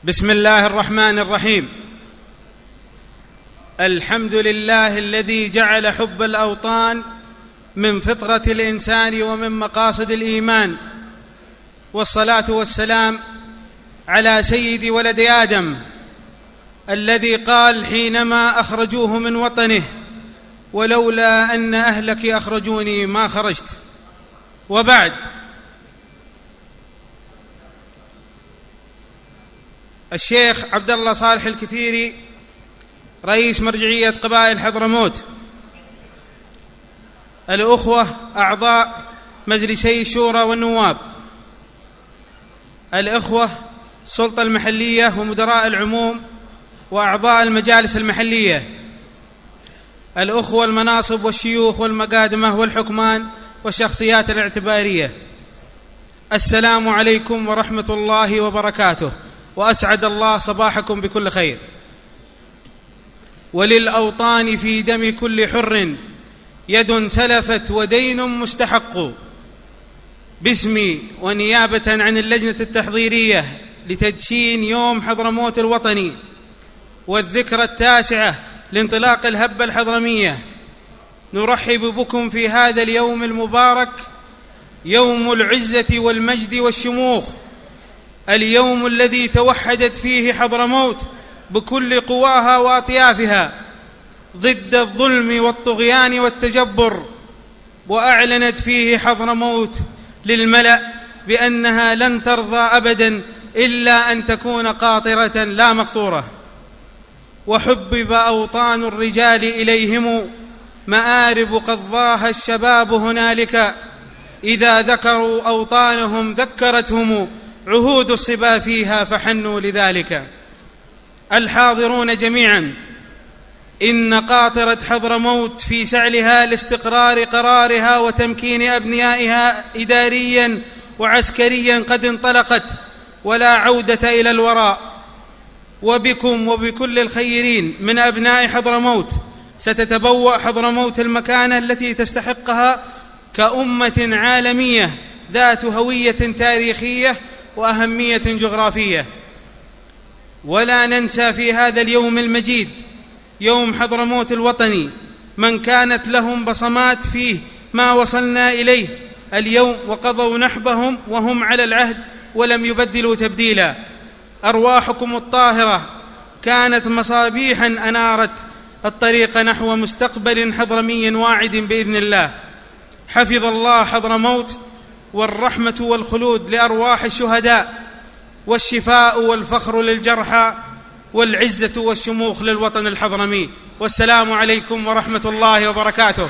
بسم الله الرحمن الرحيم. الحمد لله الذي جعل حب الأوطان من فطرة الإنسان ومن مقاصد الإيمان، والصلاة والسلام على سيد ولد آدم الذي قال حينما أخرجوه من وطنه: ولولا أن أهلك أخرجوني ما خرجت. وبعد، الشيخ عبد الله صالح الكثيري رئيس مرجعية قبائل حضرموت، الأخوة أعضاء مجلسي الشورى والنواب، الأخوة السلطة المحلية ومدراء العموم وأعضاء المجالس المحلية، الأخوة المناصب والشيوخ والمقادمة والحكمان والشخصيات الاعتبارية، السلام عليكم ورحمة الله وبركاته، وأسعد الله صباحكم بكل خير. وللأوطان في دم كل حر يد سلفت ودين مستحق. باسمي ونيابة عن اللجنة التحضيرية لتدشين يوم حضرموت الوطني والذكرى 9 لانطلاق الهبة الحضرمية، نرحب بكم في هذا اليوم المبارك، يوم العزة والمجد والشموخ، اليوم الذي توحدت فيه حضرموت بكل قواها وأطيافها ضد الظلم والطغيان والتجبر، وأعلنت فيه حضرموت للملأ بأنها لن ترضى أبدا إلا أن تكون قاطرة لا مقطورة. وحبب أوطان الرجال إليهم مآرب قضاها الشباب هنالك، إذا ذكروا أوطانهم ذكرتهم عهود الصبا فيها فحنوا لذلك. الحاضرون جميعا، إن قاطرة حضرموت في سعلها لاستقرار قرارها وتمكين أبنائها إداريا وعسكريا قد انطلقت ولا عودة إلى الوراء. وبكم وبكل الخيرين من أبناء حضرموت ستتبوأ حضرموت المكانة التي تستحقها كأمة عالمية ذات هوية تاريخية وأهمية جغرافية. ولا ننسى في هذا اليوم المجيد، يوم حضرموت الوطني، من كانت لهم بصمات فيه ما وصلنا إليه اليوم وقضوا نحبهم وهم على العهد ولم يبدلوا تبديلا. أرواحكم الطاهرة كانت مصابيحا أنارت الطريق نحو مستقبل حضرمي واعد بإذن الله. حفظ الله حضرموت، والرحمة والخلود لأرواح الشهداء، والشفاء والفخر للجرحى، والعزة والشموخ للوطن الحضرمي. والسلام عليكم ورحمة الله وبركاته.